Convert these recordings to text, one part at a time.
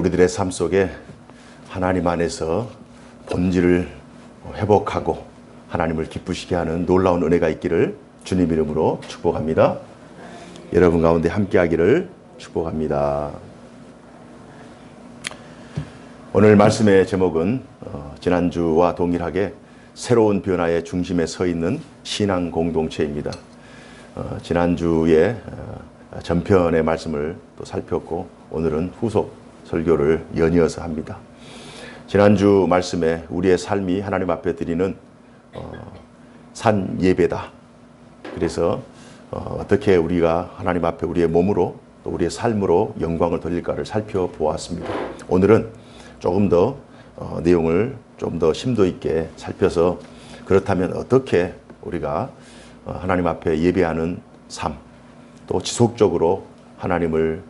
우리들의 삶 속에 하나님 안에서 본질을 회복하고 하나님을 기쁘시게 하는 놀라운 은혜가 있기를 주님 이름으로 축복합니다. 여러분 가운데 함께하기를 축복합니다. 오늘 말씀의 제목은 지난주와 동일하게 새로운 변화의 중심에 서 있는 신앙 공동체입니다. 지난주에 전편의 말씀을 또 살폈고 오늘은 후속 설교를 연이어서 합니다. 지난주 말씀에 우리의 삶이 하나님 앞에 드리는 산 예배다. 그래서 어떻게 우리가 하나님 앞에 우리의 몸으로 또 우리의 삶으로 영광을 돌릴까를 살펴보았습니다. 오늘은 조금 더 내용을 좀 더 심도 있게 살펴서 그렇다면 어떻게 우리가 하나님 앞에 예배하는 삶, 또 지속적으로 하나님을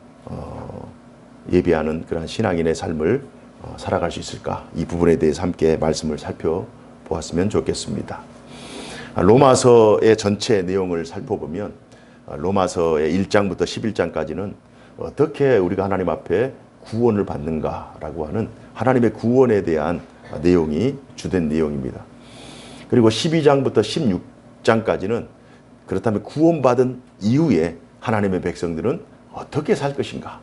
예배하는 그러한 신앙인의 삶을 살아갈 수 있을까? 이 부분에 대해서 함께 말씀을 살펴보았으면 좋겠습니다. 로마서의 전체 내용을 살펴보면 로마서의 1장부터 11장까지는 어떻게 우리가 하나님 앞에 구원을 받는가라고 하는 하나님의 구원에 대한 내용이 주된 내용입니다. 그리고 12장부터 16장까지는 그렇다면 구원받은 이후에 하나님의 백성들은 어떻게 살 것인가.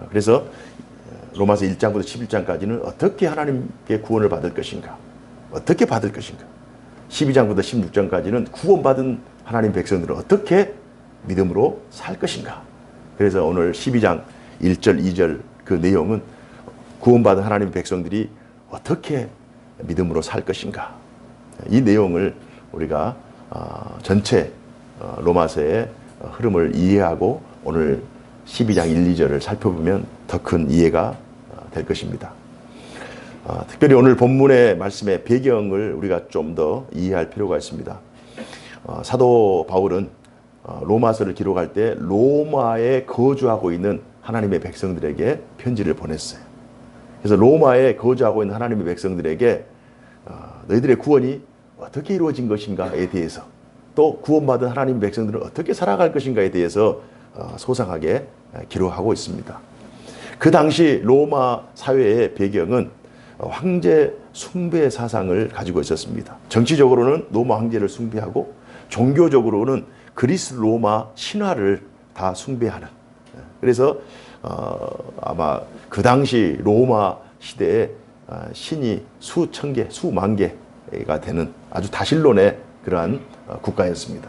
그래서 로마서 1장부터 11장까지는 어떻게 하나님께 구원을 받을 것인가. 어떻게 받을 것인가. 12장부터 16장까지는 구원받은 하나님 백성들은 어떻게 믿음으로 살 것인가. 그래서 오늘 12장 1절, 2절 그 내용은 구원받은 하나님 백성들이 어떻게 믿음으로 살 것인가. 이 내용을 우리가 전체 로마서의 흐름을 이해하고 오늘 12장 1, 2절을 살펴보면 더 큰 이해가 될 것입니다. 특별히 오늘 본문의 말씀의 배경을 우리가 좀 더 이해할 필요가 있습니다. 사도 바울은 로마서를 기록할 때 로마에 거주하고 있는 하나님의 백성들에게 편지를 보냈어요. 그래서 로마에 거주하고 있는 하나님의 백성들에게 너희들의 구원이 어떻게 이루어진 것인가에 대해서 또 구원받은 하나님의 백성들은 어떻게 살아갈 것인가에 대해서 소상하게 기록하고 있습니다. 그 당시 로마 사회의 배경은 황제 숭배 사상을 가지고 있었습니다. 정치적으로는 로마 황제를 숭배하고 종교적으로는 그리스 로마 신화를 다 숭배하는. 그래서 아마 그 당시 로마 시대에 신이 수천 개, 수만 개가 되는 아주 다신론의 그러한 국가였습니다.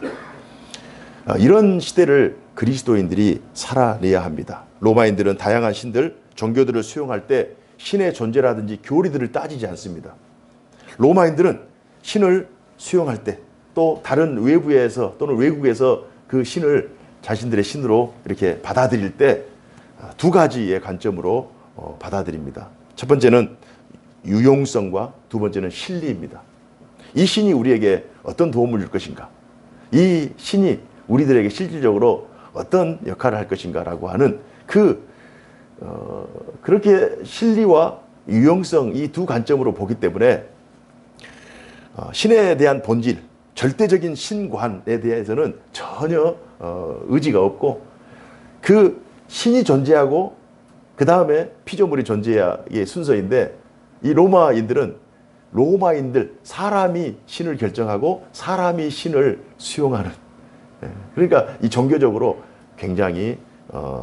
이런 시대를 그리스도인들이 살아내야 합니다. 로마인들은 다양한 신들, 종교들을 수용할 때 신의 존재라든지 교리들을 따지지 않습니다. 로마인들은 신을 수용할 때 또 다른 외부에서 또는 외국에서 그 신을 자신들의 신으로 이렇게 받아들일 때 두 가지의 관점으로 받아들입니다. 첫 번째는 유용성과 두 번째는 신리입니다. 이 신이 우리에게 어떤 도움을 줄 것인가? 이 신이 우리들에게 실질적으로 어떤 역할을 할 것인가라고 하는 그렇게 신리와 유용성 이 두 관점으로 보기 때문에 신에 대한 본질, 절대적인 신관에 대해서는 전혀 의지가 없고 그 신이 존재하고 그 다음에 피조물이 존재의 순서인데 이 로마인들, 사람이 신을 결정하고 사람이 신을 수용하는 그러니까 이 종교적으로 굉장히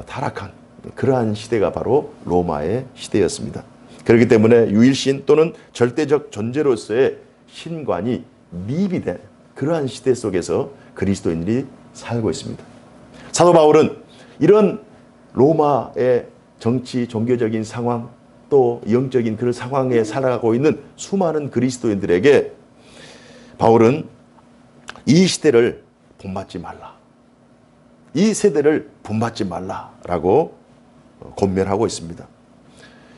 타락한 그러한 시대가 바로 로마의 시대였습니다. 그렇기 때문에 유일신 또는 절대적 존재로서의 신관이 미비된 그러한 시대 속에서 그리스도인들이 살고 있습니다. 사도 바울은 이런 로마의 정치, 종교적인 상황 또 영적인 그런 상황에 살아가고 있는 수많은 그리스도인들에게 바울은 이 시대를 본받지 말라. 이 세대를 본받지 말라라고 권면하고 있습니다.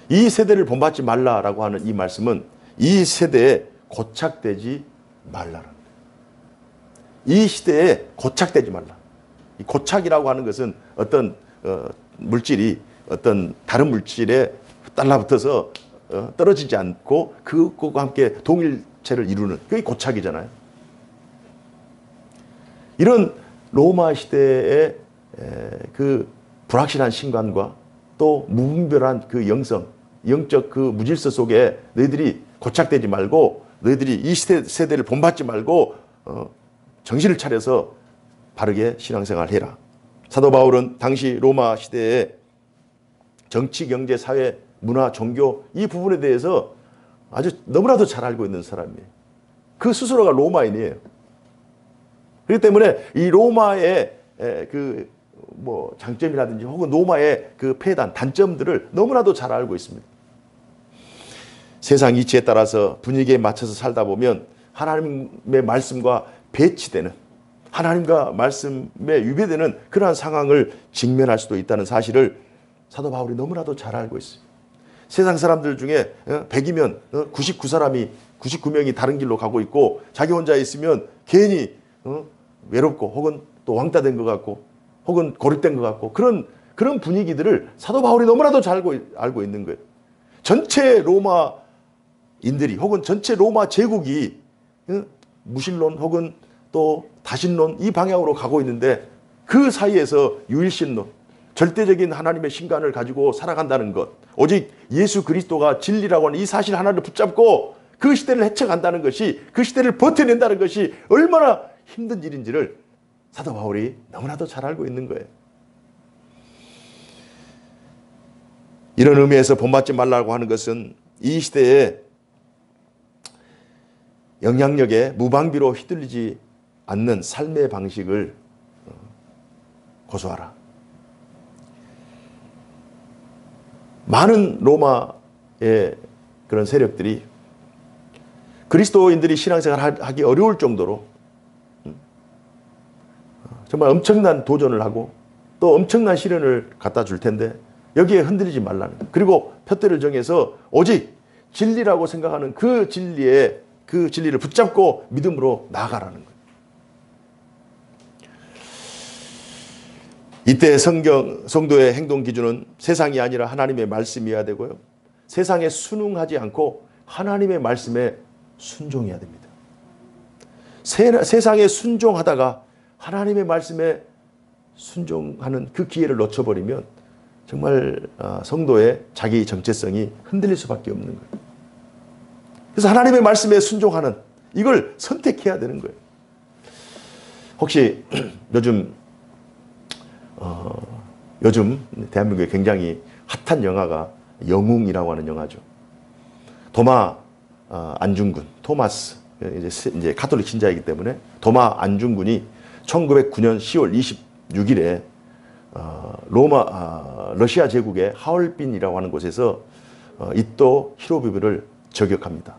이 세대를 본받지 말라라고 하는 이 말씀은 이 세대에 고착되지 말라는 이 시대에 고착되지 말라. 이 고착이라고 하는 것은 어떤 물질이 어떤 다른 물질에 달라붙어서 떨어지지 않고 그것과 함께 동일체를 이루는 그게 고착이잖아요. 이런 로마 시대의 그 불확실한 신관과 또 무분별한 그 영성, 영적 그 무질서 속에 너희들이 고착되지 말고 너희들이 이 세대를 본받지 말고 정신을 차려서 바르게 신앙생활을 해라. 사도 바울은 당시 로마 시대에 정치, 경제, 사회, 문화, 종교 이 부분에 대해서 아주 너무나도 잘 알고 있는 사람이에요. 그 스스로가 로마인이에요. 그렇기 때문에 이 로마의 그 뭐 장점이라든지 혹은 로마의 그 폐단, 단점들을 너무나도 잘 알고 있습니다. 세상 이치에 따라서 분위기에 맞춰서 살다 보면 하나님의 말씀과 배치되는, 하나님과 말씀에 위배되는 그러한 상황을 직면할 수도 있다는 사실을 사도 바울이 너무나도 잘 알고 있어요. 세상 사람들 중에 100이면 99사람이 99명이 다른 길로 가고 있고 자기 혼자 있으면 괜히 외롭고 혹은 또 왕따된 것 같고 혹은 고립된 것 같고 그런 분위기들을 사도 바울이 너무나도 잘 알고 있는 거예요. 전체 로마인들이 혹은 전체 로마 제국이 무신론 혹은 또 다신론 이 방향으로 가고 있는데 그 사이에서 유일신론, 절대적인 하나님의 신관을 가지고 살아간다는 것, 오직 예수 그리스도가 진리라고 하는 이 사실 하나를 붙잡고 그 시대를 헤쳐간다는 것이, 그 시대를 버텨낸다는 것이 얼마나 힘든 일인지를 사도 바울이 너무나도 잘 알고 있는 거예요. 이런 의미에서 본받지 말라고 하는 것은 이 시대에 영향력에 무방비로 휘둘리지 않는 삶의 방식을 고수하라. 많은 로마의 그런 세력들이 그리스도인들이 신앙생활 하기 어려울 정도로 정말 엄청난 도전을 하고 또 엄청난 시련을 갖다 줄 텐데 여기에 흔들리지 말라는, 그리고 푯대를 정해서 오직 진리라고 생각하는 그 진리를 붙잡고 믿음으로 나아가라는 거예요. 이때 성도의 행동 기준은 세상이 아니라 하나님의 말씀이어야 되고요. 세상에 순응하지 않고 하나님의 말씀에 순종해야 됩니다. 세상에 순종하다가 하나님의 말씀에 순종하는 그 기회를 놓쳐버리면 정말 성도의 자기 정체성이 흔들릴 수밖에 없는 거예요. 그래서 하나님의 말씀에 순종하는 이걸 선택해야 되는 거예요. 혹시 요즘 대한민국에 굉장히 핫한 영화가 영웅이라고 하는 영화죠. 도마 안중근, 토마스, 이제 가톨릭 신자이기 때문에 도마 안중근이 1909년 10월 26일에 러시아 제국의 하얼빈이라고 하는 곳에서 이토 히로부미를 저격합니다.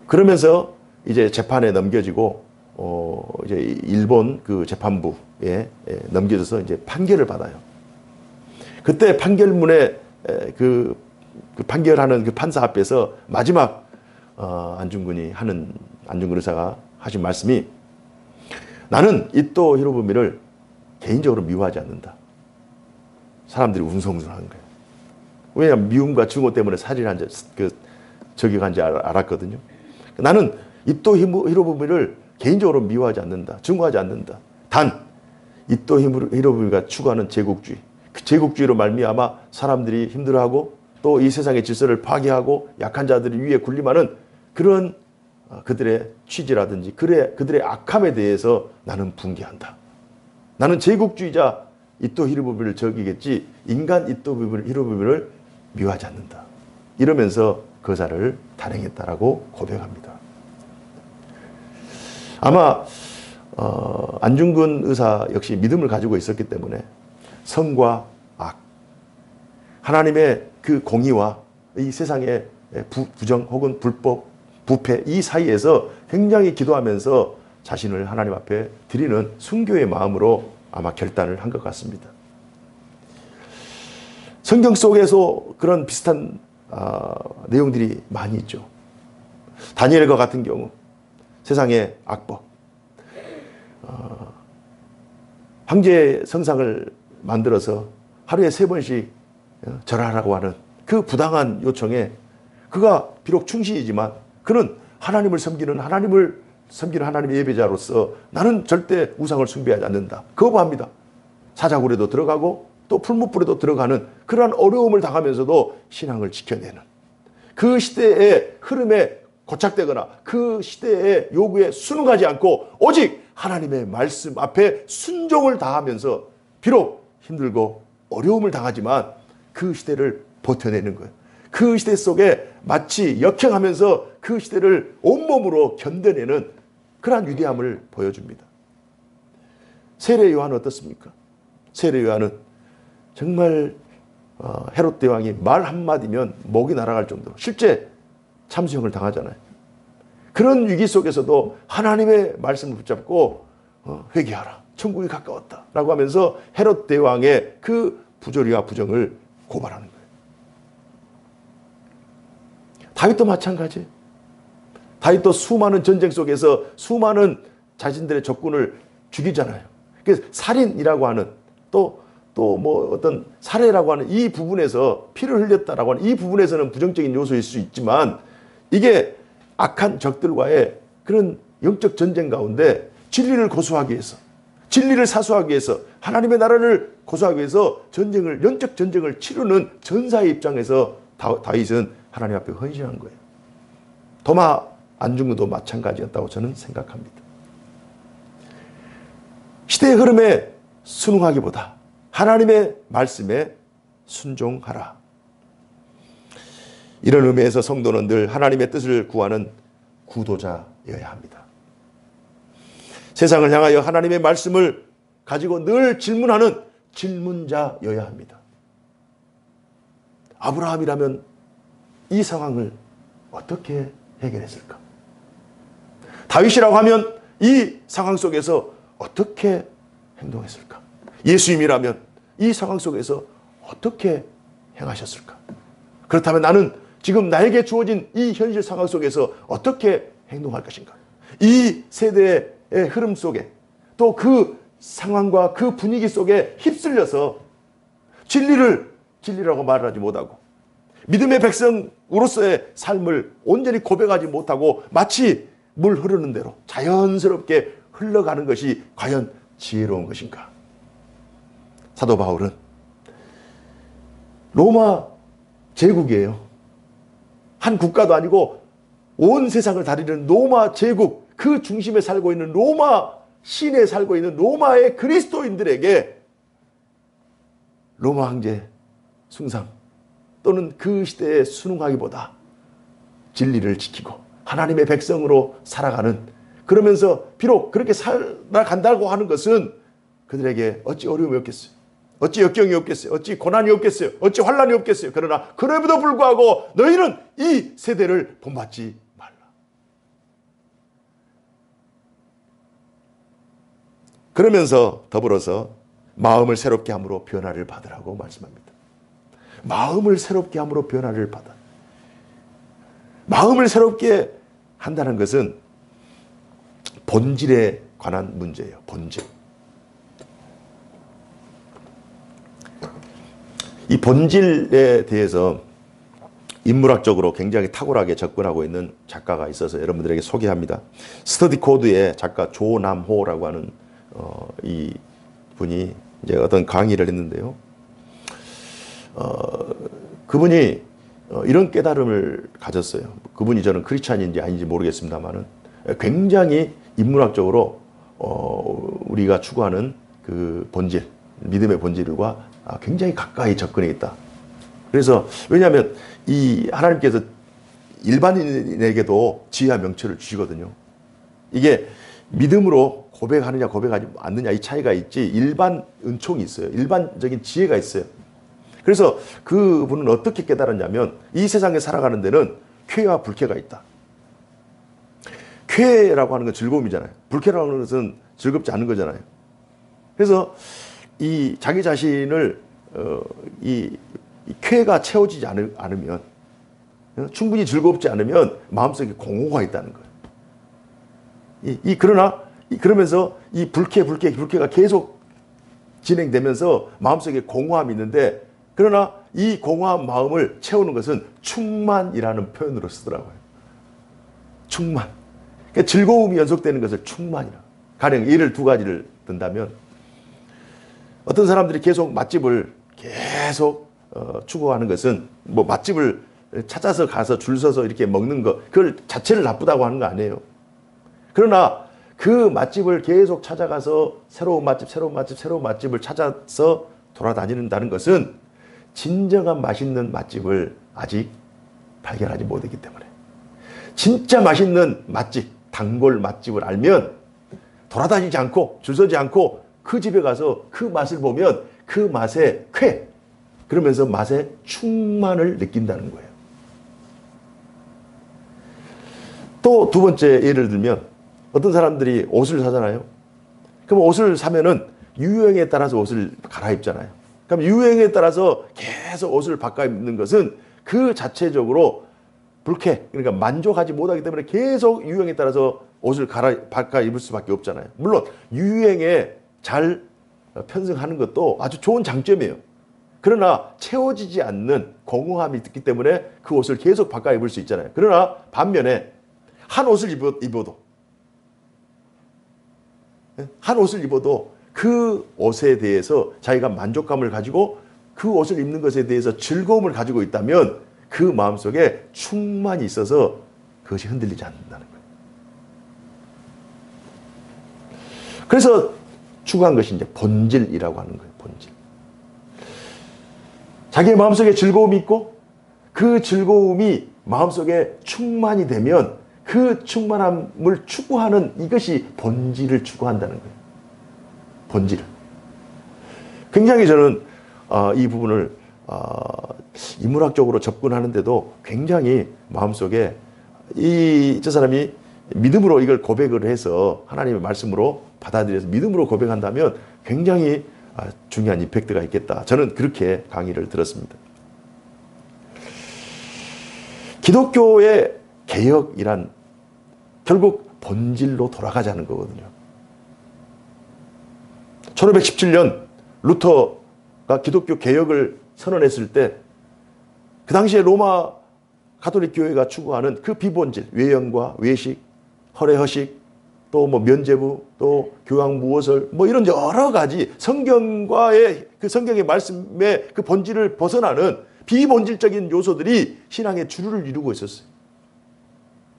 그러면서 이제 재판에 넘겨지고 이제 일본 그 재판부에 넘겨져서 이제 판결을 받아요. 그때 판결문에 그 판결하는 그 판사 앞에서 마지막 안중근 의사가 하신 말씀이, 나는 이토 히로부미를 개인적으로 미워하지 않는다. 사람들이 웅성웅성한 거예요. 왜냐하면 미움과 증오 때문에 저격한 지 알았거든요. 나는 이토 히로부미를 개인적으로 미워하지 않는다. 증오하지 않는다. 단 이토 히로부미가 추구하는 제국주의, 그 제국주의로 말미암아 사람들이 힘들어하고 또 이 세상의 질서를 파괴하고 약한 자들이 위에 군림하는 그런 그들의 취지라든지 그들의 악함에 대해서 나는 분개한다. 나는 제국주의자 이토 히로부미를 저기겠지 인간 이토 히로부미를 미워하지 않는다. 이러면서 거사를 단행했다라고 고백합니다. 아마 안중근 의사 역시 믿음을 가지고 있었기 때문에 선과 악, 하나님의 그 공의와 이 세상의 부정 혹은 불법, 부패 이 사이에서 굉장히 기도하면서 자신을 하나님 앞에 드리는 순교의 마음으로 아마 결단을 한 것 같습니다. 성경 속에서 그런 비슷한 내용들이 많이 있죠. 다니엘과 같은 경우 세상의 악법, 황제 성상을 만들어서 하루에 3번씩 절하라고 하는 그 부당한 요청에 그가 비록 충신이지만 그는 하나님을 섬기는 하나님의 예배자로서 나는 절대 우상을 숭배하지 않는다. 거부합니다. 사자굴에도 들어가고 또 풀무불에도 들어가는 그러한 어려움을 당하면서도 신앙을 지켜내는, 그 시대의 흐름에 고착되거나 그 시대의 요구에 순응하지 않고 오직 하나님의 말씀 앞에 순종을 다하면서 비록 힘들고 어려움을 당하지만 그 시대를 버텨내는 거예요. 그 시대 속에 마치 역행하면서 그 시대를 온몸으로 견뎌내는 그러한 위대함을 보여줍니다. 세례 요한은 어떻습니까? 세례 요한은 정말 헤롯 대왕이 말 한마디면 목이 날아갈 정도로 실제 참수형을 당하잖아요. 그런 위기 속에서도 하나님의 말씀을 붙잡고 회개하라, 천국이 가까웠다 라고 하면서 헤롯 대왕의 그 부조리와 부정을 고발하는 거예요. 다윗도 마찬가지예요. 다윗도 수많은 전쟁 속에서 수많은 자신들의 적군을 죽이잖아요. 그래서 살인이라고 하는 또 뭐 어떤 살해라고 하는 이 부분에서 피를 흘렸다라고 하는 이 부분에서는 부정적인 요소일 수 있지만 이게 악한 적들과의 그런 영적 전쟁 가운데 진리를 고수하기 위해서, 진리를 사수하기 위해서, 하나님의 나라를 고수하기 위해서 영적 전쟁을 치르는 전사의 입장에서 다윗은 하나님 앞에 헌신한 거예요. 도마 안 죽는 것도 마찬가지였다고 저는 생각합니다. 시대의 흐름에 순응하기보다 하나님의 말씀에 순종하라. 이런 의미에서 성도는 늘 하나님의 뜻을 구하는 구도자여야 합니다. 세상을 향하여 하나님의 말씀을 가지고 늘 질문하는 질문자여야 합니다. 아브라함이라면 이 상황을 어떻게 해결했을까? 다윗이라고 하면 이 상황 속에서 어떻게 행동했을까? 예수님이라면 이 상황 속에서 어떻게 행하셨을까? 그렇다면 나는 지금 나에게 주어진 이 현실 상황 속에서 어떻게 행동할 것인가? 이 세대의 흐름 속에 또 그 상황과 그 분위기 속에 휩쓸려서 진리라고 말하지 못하고 믿음의 백성으로서의 삶을 온전히 고백하지 못하고 마치 물 흐르는 대로 자연스럽게 흘러가는 것이 과연 지혜로운 것인가? 사도 바울은 로마 제국이에요. 한 국가도 아니고 온 세상을 다리는 로마 제국, 그 중심에 살고 있는 로마 시내에 살고 있는 로마의 그리스도인들에게 로마 황제 숭상 또는 그 시대에 순응하기보다 진리를 지키고 하나님의 백성으로 살아가는, 그러면서 비록 그렇게 살아간다고 하는 것은 그들에게 어찌 어려움이 없겠어요? 어찌 역경이 없겠어요? 어찌 고난이 없겠어요? 어찌 환난이 없겠어요? 그러나 그럼에도 불구하고 너희는 이 세대를 본받지 말라. 그러면서 더불어서 마음을 새롭게 함으로 변화를 받으라고 말씀합니다. 마음을 새롭게 함으로 변화를 받아. 마음을 새롭게 한다는 것은 본질에 관한 문제예요. 본질. 이 본질에 대해서 인문학적으로 굉장히 탁월하게 접근하고 있는 작가가 있어서 여러분들에게 소개합니다. 스터디 코드의 작가 조남호라고 하는 이 분이 이제 어떤 강의를 했는데요. 그분이 이런 깨달음을 가졌어요. 그분이 저는 크리스찬인지 아닌지 모르겠습니다만은 굉장히 인문학적으로 우리가 추구하는 그 본질, 믿음의 본질과 굉장히 가까이 접근해 있다. 그래서 왜냐하면 이 하나님께서 일반인에게도 지혜와 명철을 주시거든요. 이게 믿음으로 고백하느냐 고백하지 않느냐 이 차이가 있지 일반 은총이 있어요. 일반적인 지혜가 있어요. 그래서 그분은 어떻게 깨달았냐면 이 세상에 살아가는 데는 쾌와 불쾌가 있다. 쾌라고 하는 건 즐거움이잖아요. 불쾌라고 하는 것은 즐겁지 않은 거잖아요. 그래서 이 자기 자신을 이 쾌가 채워지지 않으면, 충분히 즐겁지 않으면 마음속에 공허가 있다는 거예요. 그러면서 이 불쾌가 계속 진행되면서 마음속에 공허함이 있는데, 그러나 이 공허한 마음을 채우는 것은 충만이라는 표현으로 쓰더라고요. 충만. 그러니까 즐거움이 연속되는 것을 충만이라. 가령 예를 두 가지를 든다면, 어떤 사람들이 계속 맛집을 계속 추구하는 것은 뭐 맛집을 찾아서 가서 줄 서서 이렇게 먹는 거 그걸 자체를 나쁘다고 하는 거 아니에요. 그러나 그 맛집을 계속 찾아가서 새로운 맛집을 찾아서 돌아다닌다는 것은 진정한 맛있는 맛집을 아직 발견하지 못했기 때문에, 진짜 맛있는 맛집, 단골 맛집을 알면 돌아다니지 않고 줄 서지 않고 그 집에 가서 그 맛을 보면 그 맛의 쾌, 그러면서 맛의 충만을 느낀다는 거예요. 또 두 번째 예를 들면, 어떤 사람들이 옷을 사잖아요. 그럼 옷을 사면은 유행에 따라서 옷을 갈아입잖아요. 그럼 유행에 따라서 계속 옷을 바꿔 입는 것은 그 자체적으로 불쾌, 그러니까 만족하지 못하기 때문에 계속 유행에 따라서 옷을 바꿔 입을 수밖에 없잖아요. 물론 유행에 잘 편승하는 것도 아주 좋은 장점이에요. 그러나 채워지지 않는 공허함이 있기 때문에 그 옷을 계속 바꿔 입을 수 있잖아요. 그러나 반면에 한 옷을 입어도 그 옷에 대해서 자기가 만족감을 가지고 그 옷을 입는 것에 대해서 즐거움을 가지고 있다면 그 마음속에 충만이 있어서 그것이 흔들리지 않는다는 거예요. 그래서 추구한 것이 이제 본질이라고 하는 거예요. 본질. 자기의 마음속에 즐거움이 있고 그 즐거움이 마음속에 충만이 되면 그 충만함을 추구하는, 이것이 본질을 추구한다는 거예요. 본질을. 굉장히 저는 이 부분을 인문학적으로 접근하는데도 굉장히 마음속에 저 사람이 믿음으로 이걸 고백을 해서 하나님의 말씀으로 받아들여서 믿음으로 고백한다면 굉장히 중요한 임팩트가 있겠다. 저는 그렇게 강의를 들었습니다. 기독교의 개혁이란 결국 본질로 돌아가자는 거거든요. 1517년 루터가 기독교 개혁을 선언했을 때 그 당시에 로마 가톨릭 교회가 추구하는 그 비본질, 외형과 외식, 허례허식, 또 뭐 면죄부, 또 교황무호설, 뭐 이런 여러 가지 성경과의 그 성경의 말씀의 그 본질을 벗어나는 비본질적인 요소들이 신앙의 주류를 이루고 있었어요.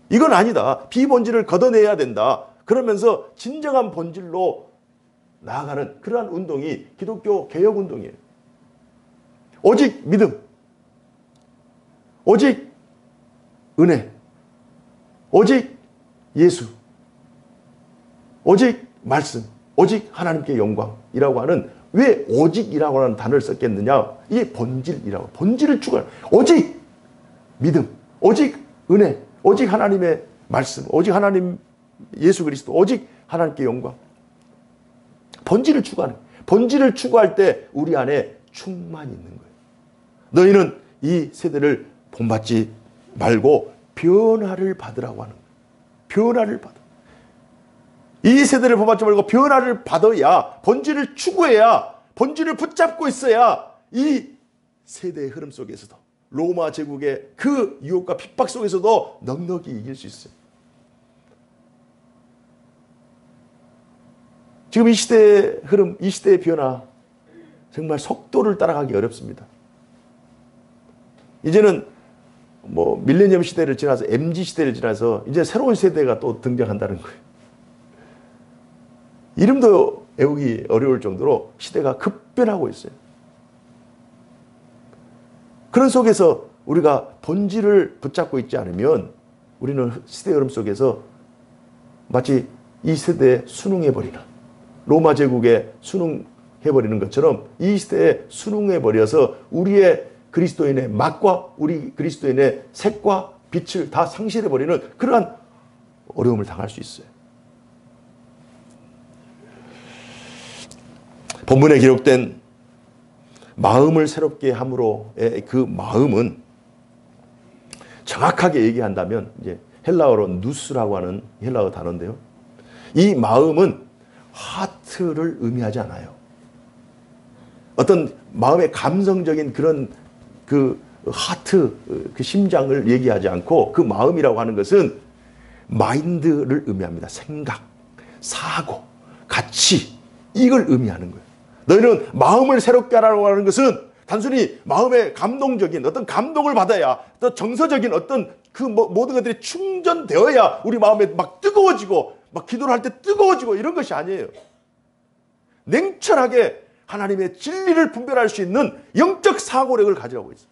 이건 아니다. 비본질을 걷어내야 된다. 그러면서 진정한 본질로 나아가는 그러한 운동이 기독교 개혁 운동이에요. 오직 믿음, 오직 은혜, 오직 예수, 오직 말씀, 오직 하나님께 영광이라고 하는, 왜 오직이라고 하는 단어를 썼겠느냐? 이게 본질이라고. 본질을 추구하는, 오직 믿음, 오직 은혜, 오직 하나님의 말씀, 오직 하나님 예수 그리스도, 오직 하나님께 영광. 본질을 추구하는, 본질을 추구할 때 우리 안에 충만이 있는 거예요. 너희는 이 세대를 본받지 말고 변화를 받으라고 하는 거예요. 변화를 받아. 이 세대를 본받지 말고 변화를 받아야, 본질을 추구해야, 본질을 붙잡고 있어야 이 세대의 흐름 속에서도, 로마 제국의 그 유혹과 핍박 속에서도 넉넉히 이길 수 있어요. 지금 이 시대의 흐름, 이 시대의 변화, 정말 속도를 따라가기 어렵습니다. 이제는 뭐 밀레니엄 시대를 지나서 MZ 시대를 지나서 이제 새로운 세대가 또 등장한다는 거예요. 이름도 외우기 어려울 정도로 시대가 급변하고 있어요. 그런 속에서 우리가 본질을 붙잡고 있지 않으면 우리는 시대의 흐름 속에서 마치 이 세대에 순응해버리는, 로마 제국에 순응해버리는 것처럼 이 시대에 순응해버려서 우리의 그리스도인의 맛과 우리 그리스도인의 색과 빛을 다 상실해버리는 그러한 어려움을 당할 수 있어요. 본문에 기록된 마음을 새롭게 함으로의 그 마음은 정확하게 얘기한다면 이제 헬라어로 누스라고 하는 헬라어 단어인데요. 이 마음은 하트를 의미하지 않아요. 어떤 마음의 감성적인 그런 그 하트, 그 심장을 얘기하지 않고 그 마음이라고 하는 것은 마인드를 의미합니다. 생각, 사고, 가치, 이걸 의미하는 거예요. 너희는 마음을 새롭게 하라고 하는 것은 단순히 마음의 감동적인 어떤 감동을 받아야, 또 정서적인 어떤 그 모든 것들이 충전되어야 우리 마음에 막 뜨거워지고 막 기도를 할 때 뜨거워지고 이런 것이 아니에요. 냉철하게 하나님의 진리를 분별할 수 있는 영적 사고력을 가지라고 있어요.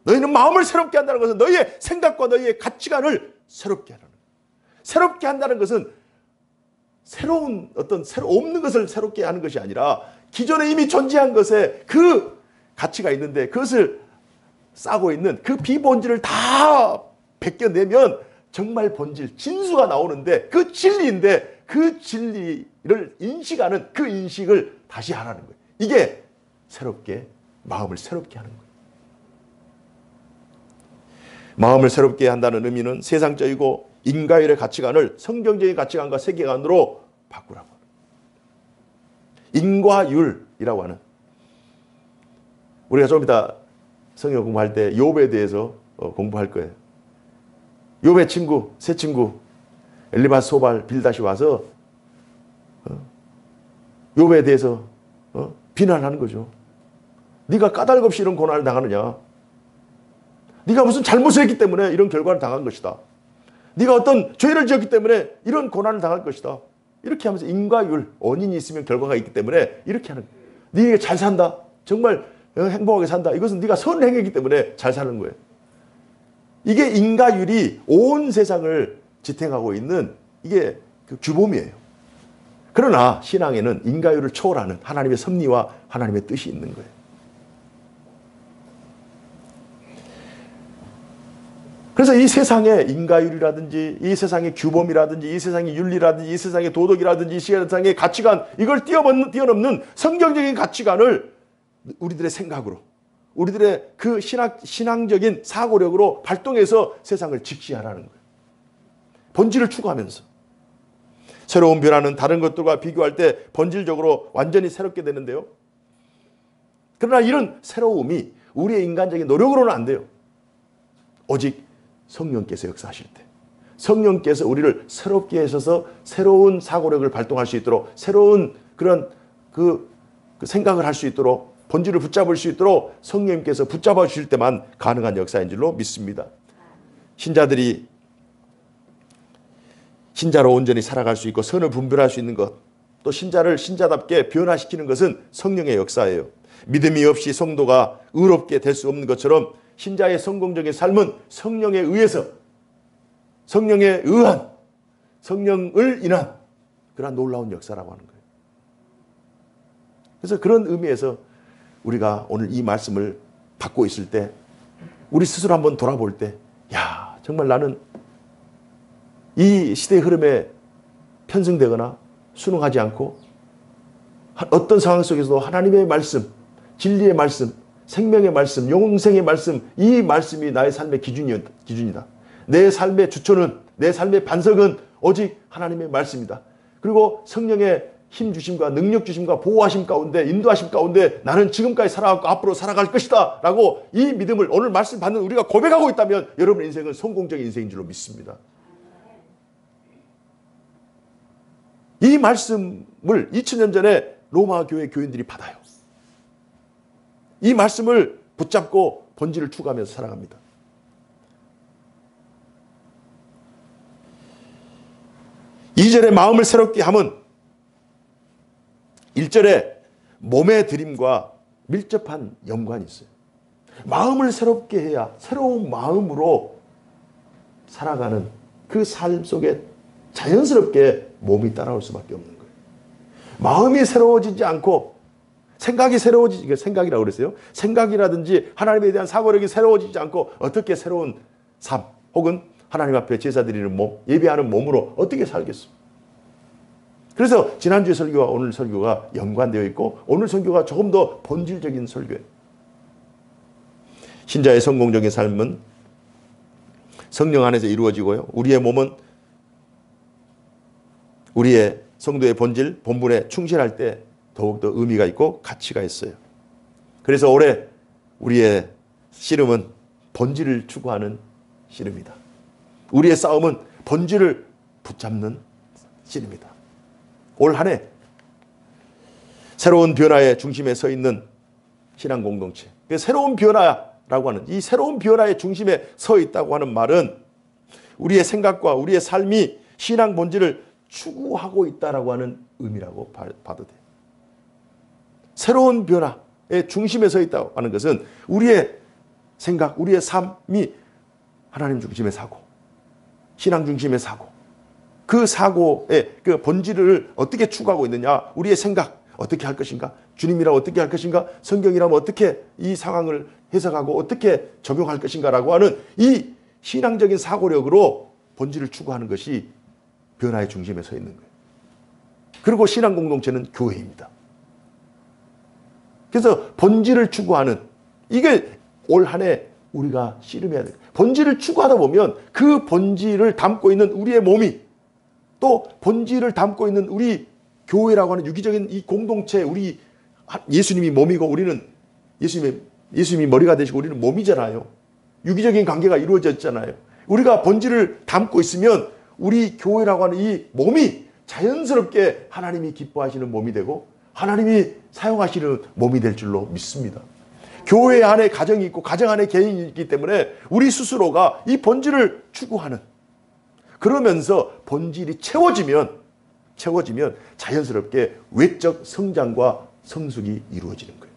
너희는 마음을 새롭게 한다는 것은 너희의 생각과 너희의 가치관을 새롭게 하라는 거예요. 새롭게 한다는 것은 새로운 어떤 없는 것을 새롭게 하는 것이 아니라 기존에 이미 존재한 것에 그 가치가 있는데 그것을 싸고 있는 그 비본질을 다 벗겨내면 정말 본질, 진수가 나오는데 그 진리인데 그 진리를 인식하는 그 인식을 다시 하라는 거예요. 이게 새롭게, 마음을 새롭게 하는 거예요. 마음을 새롭게 한다는 의미는 세상적이고 인과율의 가치관을 성경적인 가치관과 세계관으로 바꾸라고. 인과율이라고 하는, 우리가 좀 이따 성경 공부할 때 욥에 대해서 공부할 거예요. 욥의 친구, 세 친구 엘리바스, 소발, 빌닷이 와서 욥에 대해서 비난하는 거죠. 네가 까닭 없이 이런 고난을 당하느냐? 네가 무슨 잘못을 했기 때문에 이런 결과를 당한 것이다. 네가 어떤 죄를 지었기 때문에 이런 고난을 당할 것이다. 이렇게 하면서 인과율, 원인이 있으면 결과가 있기 때문에 이렇게 하는 거예요. 네가 잘 산다. 정말 행복하게 산다. 이것은 네가 선을 행했기 때문에 잘 사는 거예요. 이게 인과율이 온 세상을 지탱하고 있는 이게 그 규범이에요. 그러나 신앙에는 인과율을 초월하는 하나님의 섭리와 하나님의 뜻이 있는 거예요. 그래서 이 세상의 인과율이라든지 이 세상의 규범이라든지 이 세상의 윤리라든지 이 세상의 도덕이라든지 이 세상의 가치관, 이걸 뛰어넘는 성경적인 가치관을 우리들의 생각으로, 우리들의 그 신앙적인 사고력으로 발동해서 세상을 직시하라는 거예요. 본질을 추구하면서. 새로운 변화는 다른 것들과 비교할 때 본질적으로 완전히 새롭게 되는데요. 그러나 이런 새로움이 우리의 인간적인 노력으로는 안 돼요. 오직 성령께서 역사하실 때, 성령께서 우리를 새롭게 하셔서 새로운 사고력을 발동할 수 있도록, 새로운 그런 그 생각을 할 수 있도록, 본질을 붙잡을 수 있도록 성령님께서 붙잡아 주실 때만 가능한 역사인 줄로 믿습니다. 신자들이 신자로 온전히 살아갈 수 있고 선을 분별할 수 있는 것, 또 신자를 신자답게 변화시키는 것은 성령의 역사예요. 믿음이 없이 성도가 의롭게 될 수 없는 것처럼 신자의 성공적인 삶은 성령에 의해서, 성령에 의한, 성령을 인한 그러한 놀라운 역사라고 하는 거예요. 그래서 그런 의미에서 우리가 오늘 이 말씀을 받고 있을 때 우리 스스로 한번 돌아볼 때, 야, 정말 나는 이 시대의 흐름에 편승되거나 순응하지 않고 어떤 상황 속에서도 하나님의 말씀, 진리의 말씀, 생명의 말씀, 영생의 말씀, 이 말씀이 나의 삶의 기준이다. 내 삶의 주초는, 내 삶의 반석은 오직 하나님의 말씀이다. 그리고 성령의 힘 주심과 능력 주심과 보호하심 가운데, 인도하심 가운데 나는 지금까지 살아왔고 앞으로 살아갈 것이다 라고 이 믿음을 오늘 말씀 받는 우리가 고백하고 있다면 여러분의 인생은 성공적인 인생인 줄로 믿습니다. 이 말씀을 2000년 전에 로마 교회 교인들이 받아요. 이 말씀을 붙잡고 본질을 추구하면서 살아갑니다. 이절에 마음을 새롭게 함은 1절에 몸의 드림과 밀접한 연관이 있어요. 마음을 새롭게 해야 새로운 마음으로 살아가는 그 삶 속에 자연스럽게 몸이 따라올 수밖에 없는 거예요. 마음이 새로워지지 않고 생각이 새로워지지, 생각이라고 그랬어요. 생각이라든지 하나님에 대한 사고력이 새로워지지 않고 어떻게 새로운 삶 혹은 하나님 앞에 제사 드리는 몸, 예배하는 몸으로 어떻게 살겠어? 그래서 지난주의 설교와 오늘 설교가 연관되어 있고 오늘 설교가 조금 더 본질적인 설교예요. 신자의 성공적인 삶은 성령 안에서 이루어지고요. 우리의 몸은 우리의 성도의 본질, 본분에 충실할 때 더욱더 의미가 있고 가치가 있어요. 그래서 올해 우리의 씨름은 본질을 추구하는 씨름이다. 우리의 싸움은 본질을 붙잡는 씨름이다. 올 한 해 새로운 변화의 중심에 서 있는 신앙 공동체, 그 새로운 변화라고 하는 이 새로운 변화의 중심에 서 있다고 하는 말은 우리의 생각과 우리의 삶이 신앙 본질을 추구하고 있다라고 하는 의미라고 봐도 돼요. 새로운 변화의 중심에 서 있다고 하는 것은 우리의 생각, 우리의 삶이 하나님 중심의 사고, 신앙 중심의 사고, 그 사고의 그 본질을 어떻게 추구하고 있느냐, 우리의 생각, 어떻게 할 것인가, 주님이라면 어떻게 할 것인가, 성경이라면 어떻게 이 상황을 해석하고 어떻게 적용할 것인가라고 하는 이 신앙적인 사고력으로 본질을 추구하는 것이 변화의 중심에 서 있는 거예요. 그리고 신앙 공동체는 교회입니다. 그래서 본질을 추구하는, 이게 올 한 해 우리가 씨름해야 돼요. 본질을 추구하다 보면 그 본질을 담고 있는 우리의 몸이, 또 본질을 담고 있는 우리 교회라고 하는 유기적인 이 공동체, 우리 예수님이 몸이고 우리는 예수님이 머리가 되시고 우리는 몸이잖아요. 유기적인 관계가 이루어졌잖아요. 우리가 본질을 담고 있으면 우리 교회라고 하는 이 몸이 자연스럽게 하나님이 기뻐하시는 몸이 되고 하나님이 사용하시는 몸이 될 줄로 믿습니다. 교회 안에 가정이 있고 가정 안에 개인이 있기 때문에 우리 스스로가 이 본질을 추구하는, 그러면서 본질이 채워지면 자연스럽게 외적 성장과 성숙이 이루어지는 거예요.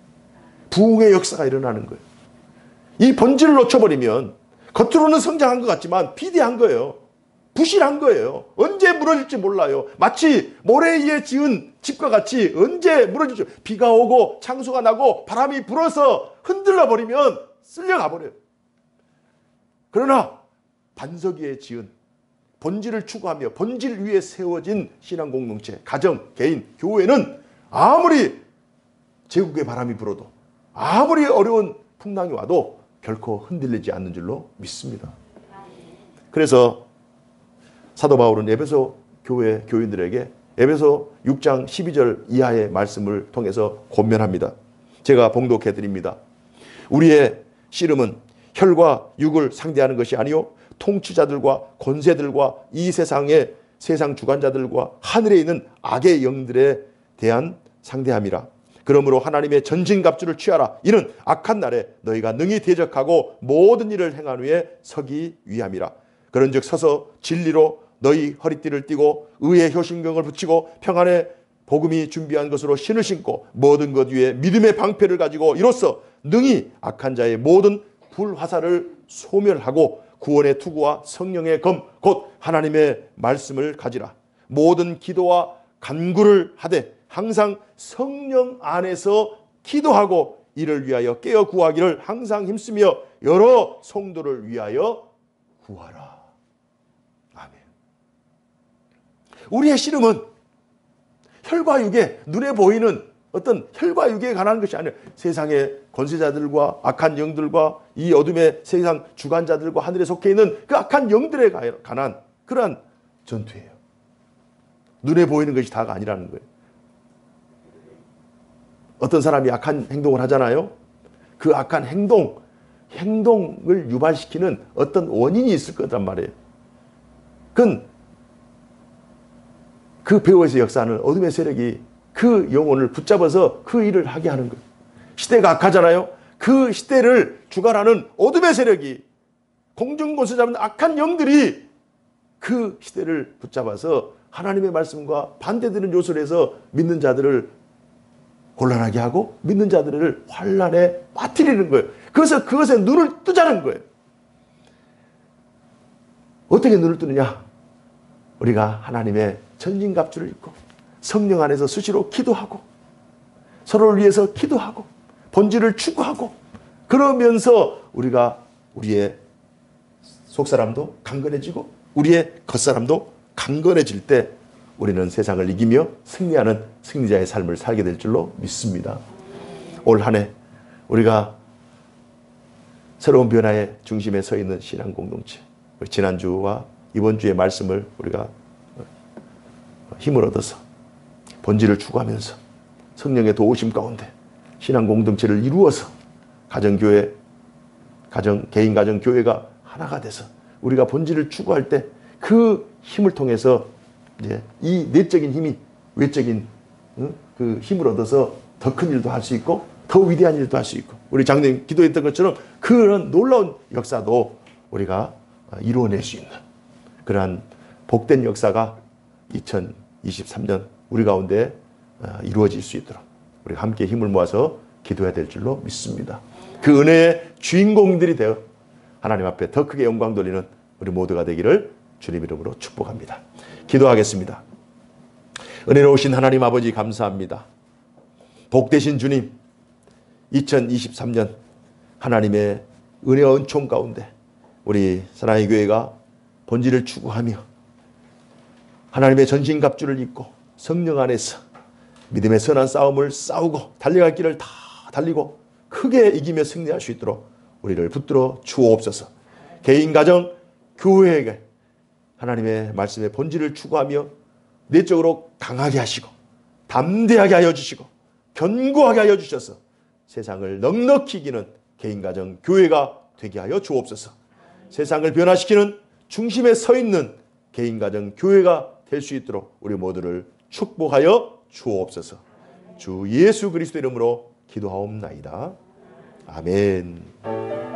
부흥의 역사가 일어나는 거예요. 이 본질을 놓쳐버리면 겉으로는 성장한 것 같지만 비대한 거예요. 부실한 거예요. 언제 무너질지 몰라요. 마치 모래 위에 지은 집과 같이 언제 무너질지, 비가 오고 창수가 나고 바람이 불어서 흔들려 버리면 쓸려가 버려요. 그러나 반석 위에 지은, 본질을 추구하며 본질 위에 세워진 신앙 공동체, 가정, 개인, 교회는 아무리 제국의 바람이 불어도, 아무리 어려운 풍랑이 와도 결코 흔들리지 않는 줄로 믿습니다. 그래서 사도 바울은 에베소 교회 교인들에게 에베소 6장 12절 이하의 말씀을 통해서 권면합니다. 제가 봉독해 드립니다. 우리의 씨름은 혈과 육을 상대하는 것이 아니요 통치자들과 권세들과 이 세상의 세상 주관자들과 하늘에 있는 악의 영들에 대한 상대함이라. 그러므로 하나님의 전진갑주를 취하라. 이는 악한 날에 너희가 능히 대적하고 모든 일을 행한 후에 서기 위함이라. 그런즉 서서 진리로 너희 허리띠를 띠고 의의 효신경을 붙이고 평안의 복음이 준비한 것으로 신을 신고 모든 것 위에 믿음의 방패를 가지고 이로써 능히 악한 자의 모든 불화살을 소멸하고 구원의 투구와 성령의 검 곧 하나님의 말씀을 가지라. 모든 기도와 간구를 하되 항상 성령 안에서 기도하고 이를 위하여 깨어 구하기를 항상 힘쓰며 여러 성도를 위하여 구하라. 아멘. 우리의 씨름은 혈과 육에, 눈에 보이는 어떤 혈과 육에 관한 것이 아니라 세상의 권세자들과 악한 영들과 이 어둠의 세상 주관자들과 하늘에 속해 있는 그 악한 영들에 관한 그러한 전투예요. 눈에 보이는 것이 다가 아니라는 거예요. 어떤 사람이 악한 행동을 하잖아요. 그 악한 행동을 유발시키는 어떤 원인이 있을 거란 말이에요. 그건 그 배후에서 역사하는 어둠의 세력이 그 영혼을 붙잡아서 그 일을 하게 하는 거예요. 시대가 악하잖아요. 그 시대를 주관하는 어둠의 세력이, 공중권세 잡는 악한 영들이 그 시대를 붙잡아서 하나님의 말씀과 반대되는 요소를 해서 믿는 자들을 곤란하게 하고 믿는 자들을 환난에 빠뜨리는 거예요. 그래서 그것에 눈을 뜨자는 거예요. 어떻게 눈을 뜨느냐? 우리가 하나님의 전진갑주를 입고 성령 안에서 수시로 기도하고 서로를 위해서 기도하고 본질을 추구하고 그러면서 우리가 우리의 속사람도 강건해지고 우리의 겉사람도 강건해질 때 우리는 세상을 이기며 승리하는 승리자의 삶을 살게 될 줄로 믿습니다. 올 한 해 우리가 새로운 변화의 중심에 서 있는 신앙 공동체, 지난주와 이번 주의 말씀을 우리가 힘을 얻어서 본질을 추구하면서 성령의 도우심 가운데 신앙 공동체를 이루어서 가정교회, 개인 가정 교회가 하나가 돼서 우리가 본질을 추구할 때 그 힘을 통해서 이제 이 내적인 힘이 외적인 그 힘을 얻어서 더 큰 일도 할 수 있고 더 위대한 일도 할 수 있고, 우리 장로님 기도했던 것처럼 그런 놀라운 역사도 우리가 이루어낼 수 있는 그러한 복된 역사가 2023년 우리 가운데 이루어질 수 있도록 우리가 함께 힘을 모아서 기도해야 될 줄로 믿습니다. 그 은혜의 주인공들이 되어 하나님 앞에 더 크게 영광 돌리는 우리 모두가 되기를 주님 이름으로 축복합니다. 기도하겠습니다. 은혜로우신 하나님 아버지 감사합니다. 복되신 주님, 2023년 하나님의 은혜와 은총 가운데 우리 사랑의 교회가 본질을 추구하며 하나님의 전신갑주를 입고 성령 안에서 믿음의 선한 싸움을 싸우고 달려갈 길을 다 달리고 크게 이기며 승리할 수 있도록 우리를 붙들어 주옵소서. 개인, 가정, 교회에게 하나님의 말씀의 본질을 추구하며 내적으로 강하게 하시고 담대하게 하여 주시고 견고하게 하여 주셔서 세상을 넉넉히 이기는 개인, 가정, 교회가 되게 하여 주옵소서. 세상을 변화시키는 중심에 서 있는 개인, 가정, 교회가 될 수 있도록 우리 모두를 축복하여 주옵소서. 주 예수 그리스도 이름으로 기도하옵나이다. 아멘.